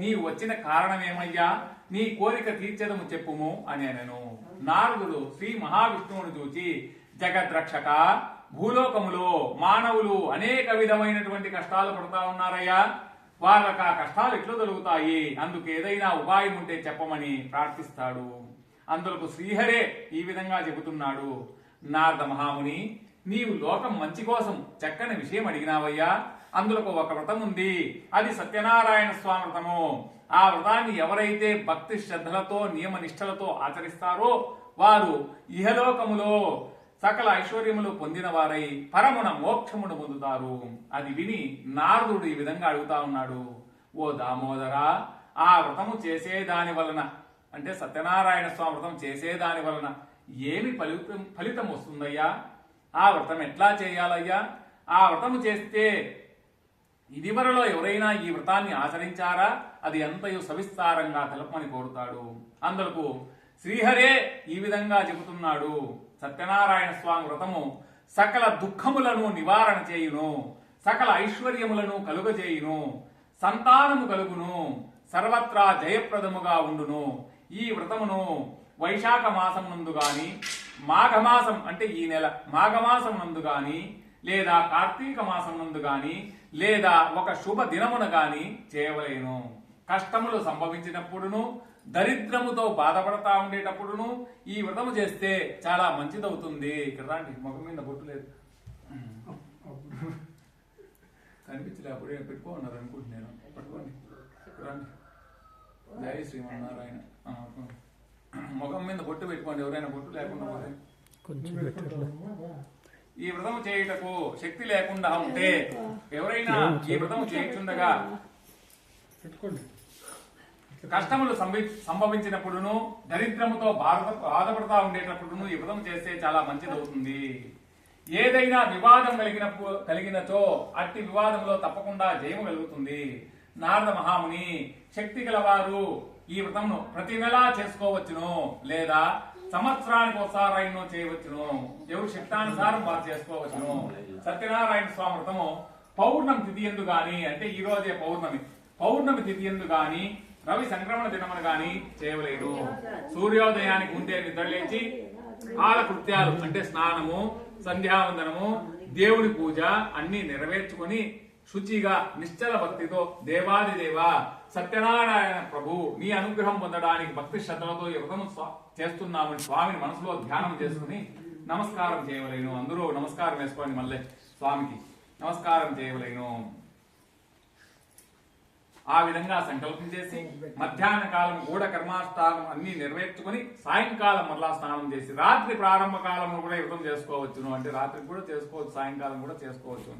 నీవు వచ్చిన కారణమేమయ్యా? నీ కోరిక తీర్చదము చెప్పుము అని అనెను. నారదుడు శ్రీ మహావిష్ణువును చూచి, జగద్రక్షక, భూలోకములో మానవులు అనేక విధమైనటువంటి కష్టాలు పడుతా ఉన్నారయ్యా. వాళ్ళకి ఆ కష్టాలు ఎట్లు దొరుకుతాయి? అందుకు ఏదైనా ఉపాయం ఉంటే చెప్పమని ప్రార్థిస్తాడు. అందులకు శ్రీహరే ఈ విధంగా చెబుతున్నాడు. నారద మహాముని, నీవు లోకం మంచి కోసం చక్కని విషయం అడిగినావయ్యా. అందులో ఒక వ్రతం ఉంది, అది సత్యనారాయణ స్వామి వ్రతము. ఆ వ్రతాన్ని ఎవరైతే భక్తి శ్రద్ధలతో నియమ నిష్టలతో ఆచరిస్తారో వారు ఇహలోకములో సకల ఐశ్వర్యములు పొందిన వారై పరమున మోక్షమును పొందుతారు. అది విని నారదుడు ఈ విధంగా అడుగుతా ఉన్నాడు. ఓ దామోదరా, ఆ వ్రతము చేసేదాని వలన, అంటే సత్యనారాయణ స్వామి వ్రతం చేసేదాని వలన ఏమి ఫలితం వస్తుందయ్యా? ఆ వ్రతం ఎట్లా చేయాలయ్యా? ఆ వ్రతము చేస్తే ఇదివరలో ఎవరైనా ఈ వ్రతాన్ని ఆచరించారా? అది ఎంతయో సవిస్తారంగా తెలపమని కోరుతాడు. అందుకు శ్రీహరే ఈ విధంగా చెబుతున్నాడు. సత్యనారాయణ స్వామి వ్రతము సకల దుఃఖములను నివారణ చేయును, సకల ఐశ్వర్యములను కలుగజేయును, సంతానము కలుగును, సర్వత్రా జయప్రదముగా ఉండును. ఈ వ్రతమును వైశాఖ మాసం నందు గాని, మాఘమాసం అంటే ఈ నెల మాఘమాసం నందు గాని, లేదా కార్తీక మాసం నందు గాని, లేదా ఒక శుభ దినమున గాని చేయవలేను. కష్టములు సంభవించినప్పుడును, దరిద్రముతో బాధపడతా ఉండేటప్పుడును ఈ వ్రతము చేస్తే చాలా మంచిదవుతుంది. ఇక్కడ రాండి, ముఖం మీద బొట్టు లేదు, కనిపించలే, అప్పుడే పెట్టుకోన్నారు అనుకుంటున్నాను. పట్టుకోండి, రండి. జై శ్రీమన్నారాయణ. ముఖం మీద బొట్టు పెట్టుకోండి, ఎవరైనా బొట్టు లేకుండా పోతే. ఈ వ్రతం చేయుటకు శక్తి లేకుండా ఉంటే ఎవరైనా ఈ వ్రతం చేయుచుండగా కష్టములు సంభవించినప్పుడును, దరిద్రముతో బాధపడతా ఉండేటప్పుడును ఈ వ్రతం చేస్తే చాలా మంచిదవుతుంది. ఏదైనా వివాదం కలిగినచో అట్టి వివాదంలో తప్పకుండా జయము కలుగుతుంది. నారద మహాముని, శక్తి గలవారు ఈ వ్రతంను ప్రతి నెలా చేసుకోవచ్చును, లేదా సంవత్సరానికి ఒకసారైనా చేయవచ్చును. ఎవరు శక్తానుసారం వారు చేసుకోవచ్చును. సత్యనారాయణ స్వామి వ్రతము పౌర్ణమి తిథి ఎందు గాని, అంటే ఈ రోజే పౌర్ణమి తిథి ఎందు గాని, రవి సంక్రమణ దినమును గాని చేయవలేదు. సూర్యోదయానికి ముందే నిద్రలేచి కాలకృత్యాలు అంటే స్నానము, సంధ్యావందనము, దేవుడి పూజ అన్ని నెరవేర్చుకొని శుచిగా నిశ్చల భక్తితో దేవాదిదేవ సత్యనారాయణ ప్రభు మీ అనుగ్రహం పొందడానికి భక్తి శ్రద్ధలతో ఈ వ్రతం చేస్తున్నామని స్వామిని మనసులో ధ్యానం చేసుకుని నమస్కారం చేయవలేను. అందరూ నమస్కారం వేసుకోండి, మళ్ళీ స్వామికి నమస్కారం చేయవలేను. ఆ విధంగా సంకల్పం చేసి మధ్యాహ్న కాలం గూఢ కర్మాష్టానం అన్ని నెరవేర్చుకుని సాయంకాలం మరలా స్నానం చేసి రాత్రి ప్రారంభ కాలంలో కూడా వ్రతం చేసుకోవచ్చును. అంటే రాత్రి కూడా చేసుకోవచ్చు, సాయంకాలం కూడా చేసుకోవచ్చు.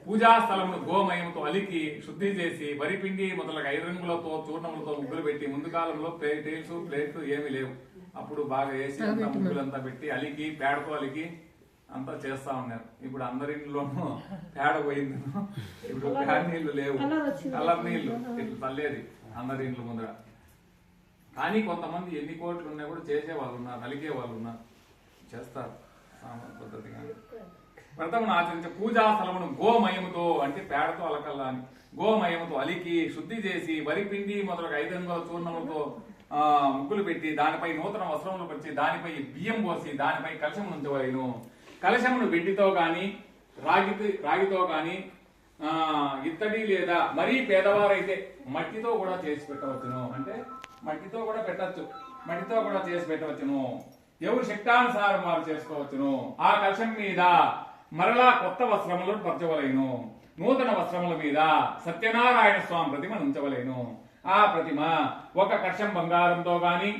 పూజా స్థలమును గోమయంతో అలికి శుద్ధి చేసి వరిపిండి మొదలగు 5 రంగులతో చూర్ణములతో ముగ్గులు పెట్టి, ముందు కాలంలో ప్లేట్లు ఏమి లేవు, అప్పుడు బాగా వేసి ముగ్గులంతా పెట్టి అలికి పేడతో అలికి అంతా చేస్తా ఉన్నారు. ఇప్పుడు అందరింట్లోనూ పేడ పోయింది, ఇప్పుడు పేడ నీళ్లు లేవు, కలర్ నీళ్లు ఇట్లా తల్లేది అందరి ఇంట్లో ముందర. కానీ కొంతమంది ఎన్ని కోట్లు ఉన్నా కూడా చేసే వాళ్ళు ఉన్నారు, అలిగే వాళ్ళు ఉన్నారు, చేస్తారు పద్ధతిగా. వ్రతమును ఆచరించే పూజా స్థలమును గోమయముతో అంటే పేడతో అలకల్లా అని గోమయముతో అలికి శుద్ధి చేసి వరిపిండి మొదలగు 5 రంగుల చూర్ణములతో ముగ్గులు పెట్టి దానిపై నూతన వస్త్రములు పరిచి దానిపై బియ్యం పోసి దానిపై కలశమును ఉంచవలెను. కలశమును వెండితో గాని రాగితో గాని ఇత్తడి లేదా మరీ పేదవారైతే మట్టితో కూడా చేసి పెట్టవచ్చును. అంటే మట్టితో కూడా పెట్టచ్చు, మట్టితో కూడా చేసి పెట్టవచ్చును. ఎవరు శక్తానుసారం వారు చేసుకోవచ్చును. ఆ కలశం మీద మరలా కొత్త వస్త్రములను పరచవలేను. నూతన వస్త్రముల మీద సత్యనారాయణ స్వామి ప్రతిమను ఉంచవలేను. ఆ ప్రతిమ ఒక కర్షం బంగారంతో గాని,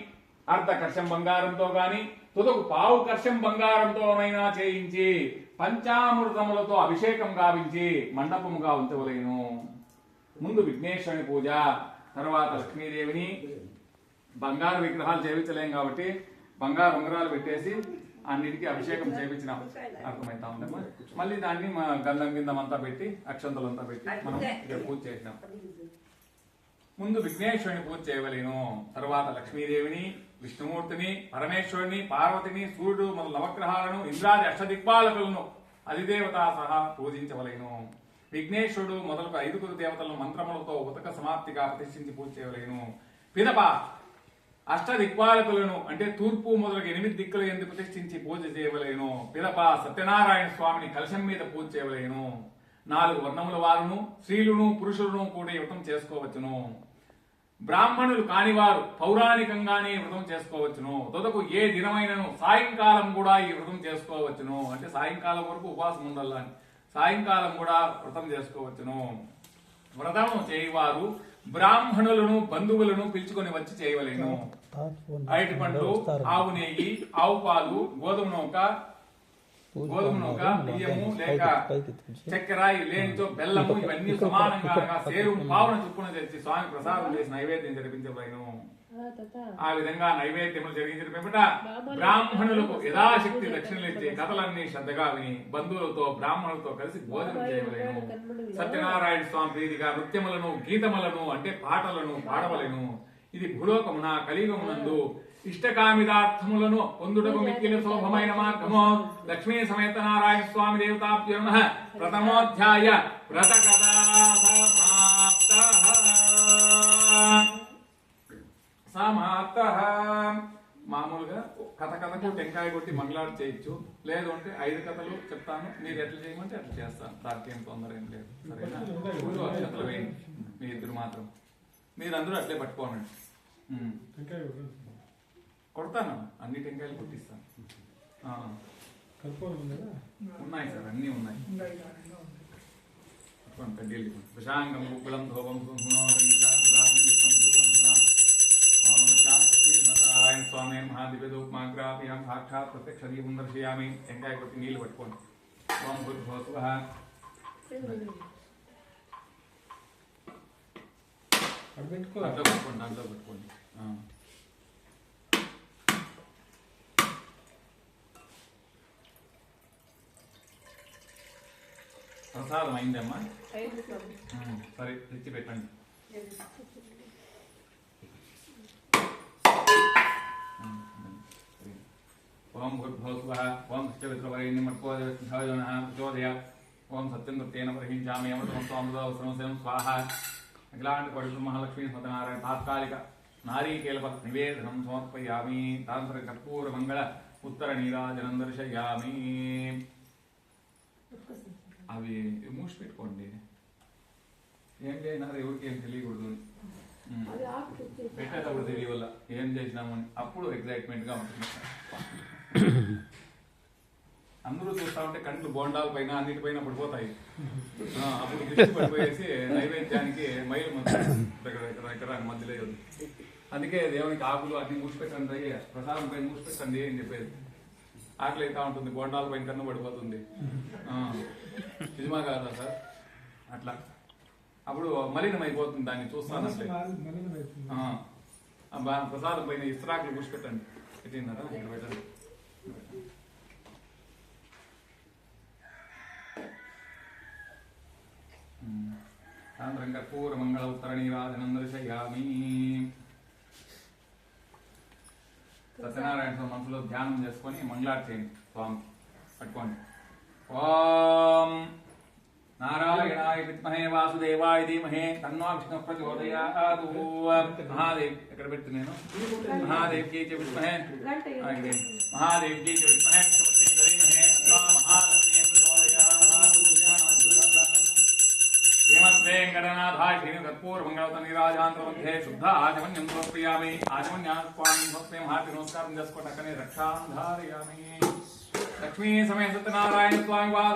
అర్ధ కర్షం బంగారంతో గాని, తుదకు పావు కర్షం బంగారంతోనైనా చేయించి పంచామృతములతో అభిషేకం గావించి మండపముగా ఉంచవలేను. ముందు విఘ్నేశ్వరుని పూజ, తర్వాత లక్ష్మీదేవిని. బంగారు విగ్రహాలు చేయించలేం కాబట్టి బంగారు ఉంగరాలు పెట్టేసి అన్నిటికీ అభిషేకం చేయించినాం, అర్థమైతా ఉందమ్మా. మళ్ళీ దాన్ని గంధం గింధం అంతా పెట్టి అక్షంతలంతా పెట్టి మనం ఇక్కడ పూజ చేసినాం. ముందు విఘ్నేశ్వరుని పూజ చేయవలేను, తర్వాత లక్ష్మీదేవిని, విష్ణుమూర్తిని, పరమేశ్వరుని, పార్వతిని, సూర్యుడు మొదలు నవగ్రహాలను, ఇంద్రాది అష్టదిక్పాలకులను అధిదేవత సహా పూజించవలేను. విఘ్నేశ్వరుడు మొదలకు 5 దేవతలను మంత్రములతో ఉతక సమాప్తిగా ప్రతిష్ఠించి పూజ చేయవలేను. పిదప అష్టదిక్పాలకులను అంటే తూర్పు మొదలగు 8 దిక్కులు ఎందుకు ప్రతిష్ఠించి పూజ చేయవలేను. పిదప సత్యనారాయణ స్వామిని కలశం మీద పూజ చేయవలేను. 4 వర్ణముల వారును స్త్రీలను పురుషులను కూడా ఈ వ్రతం చేసుకోవచ్చును. బ్రాహ్మణులు కానివారు పౌరాణికంగానే వ్రతం చేసుకోవచ్చును. తొదకు ఏ దినమైనను సాయంకాలం కూడా ఈ వ్రతం చేసుకోవచ్చును. అంటే సాయంకాలం వరకు ఉపవాసం ఉండాలని, సాయంకాలం కూడా వ్రతం చేసుకోవచ్చును. వ్రతం చేయవారు బ్రాహ్మణులను బంధువులను పిలుచుకొని వచ్చి చేయవలేను. అరటి పండ్లు, ఆవు నెయ్యి, ఆవు పాలు, గోధుమ నూక, బియ్యము లేక చక్కెర లేనితో బెల్లము ఇవన్నీ సమానంగా సేరుము పావున చుక్కున తెచ్చి స్వామి ప్రసాదం చేసి నైవేద్యం జరిపించబడను. ఆ విధంగా నైవేద్యములు జరిగించిన పిమ్మట బ్రాహ్మణులకు యథాశక్తి దక్షిణలు ఇచ్చే కథలన్నీ శ్రద్ధగా విని బంధువులతో బ్రాహ్మణులతో కలిసి భోజనం చేయవలేను. సత్యనారాయణ స్వామి ప్రీతిగా నృత్యములను గీతములను అంటే పాటలను పాడవలేను. ఇది భూలోకమున కలియుగమునందు ఇష్టకామిదార్థములను పొందుటకు మిక్కిలి శోభమైన మార్గము. లక్ష్మీ సమేత నారాయణ స్వామి దేవతాభ్యో నమః. ప్రథమోధ్యాయ వ్రత కథా సమాప్తః. మామూలుగా కథకు టెంకాయ కొట్టి మంగళాడు చేయొచ్చు, లేదు అంటే 5 కథలు చెప్తాను, మీరు ఎట్లా చేయమంటే అట్లా చేస్తాను. దానికి ఏం తొందర ఏం లేదు. సరేనా? అక్షతలు వేయండి మీ ఇద్దరు మాత్రం, మీరందరూ అట్లే పట్టుకోనండి. కొడతాను, అన్ని టెంకాయలు కొట్టిస్తాను. ఉన్నాయి సార్, అన్నీ ఉన్నాయి. ప్రశాంగం గుగ్గులం ధూపం నారాయణ స్వామి మహాదివ్యదూపమాగ్రాహ్యం సాక్షాత్ ప్రత్యక్ష దీపం దర్శయామి. టెంకాయ కొట్టి నీళ్లు పట్టుకోండి. ఓం భూర్భువః దాంట్లో పెట్టుకోండి. ప్రసాదం అయిందమ్మా? సరే, తెచ్చి పెట్టండి. ఓం భూర్భువః ఓం ప్రచోదయ ఓం సత్యం నృత్యేన ప్రహించామి అమృతం స్వాహ. అఖిలాండ కోటి మహాలక్ష్మీ సత్యనారాయణ తాత్కాలిక నారీకేలప నివేదనం సమర్పయామి. తాంత్ర కర్పూర మంగళ ఉత్తర నీరాజనం దర్శయామి. అవి మూసి పెట్టుకోండి, ఏం చేసినారు ఎవరికి ఏం తెలియకూడదు. పెట్టేటప్పుడు తెలియవల్ల ఏం చేసినామని అప్పుడు ఎగ్జైట్మెంట్ గా ఉంటుంది. అందరూ చూస్తా ఉంటే కంట్లు బోండాల పైన అన్నిటిపైన పడిపోతాయి. అప్పుడు దృష్టి పడిపోయేసి నైవేద్యానికి మైలు దగ్గర మధ్యలో. అందుకే దేవునికి ఆకులు అన్ని మూసిపెట్టండి, ప్రసాదం పైన మూసిపెట్టండి అని చెప్పేది. ఆకలి అవుతా ఉంటుంది, బోండాల పైన కన్ను పడిపోతుంది. నిజమా కాదా సార్? అట్లా అప్పుడు మలినం అయిపోతుంది, దాన్ని చూస్తాను. ప్రసాదం పైన ఇస్త్రాకులు మూసిపెట్టండి. పెట్టినారా? ఇక్కడ పెట్టండి. తాంత్రం కర్పూర మంగళ ఉత్తర నీరాజనం దర్శయామి. సత్యనారాయణ స్వామి మనసులో ధ్యానం చేసుకొని మంగళార్తి చేయండి. స్వామి పట్టుకోండి. ఓం నారాయణాయ విద్మహే వాసుదేవాయ ధీమహి తన్నో విష్ణుః ప్రచోదయాత్. మహాదేవ్ ఎక్కడ పెట్టి నేను మహాదేవ్కి చ విద్మహే మహాదేవ్కి చ విద్మహే ధీమహి తన్నో మహాలక్ష్మీ ప్రచోదయాత్. శ్రీమద్వేంకటనాథాయ శ్రీ కర్పూర మంగళ నీరాజాంతర మధ్యే శుద్ధ ఆచమన్యం సమర్పయామి. ఆచమన్యా స్వామి భక్తి హార్తి నమస్కారం చేసుకోండి. అక్కనే రక్షాం ధారయామి. లక్ష్మీ సమేత సత్యనారాయణ స్వామి వాద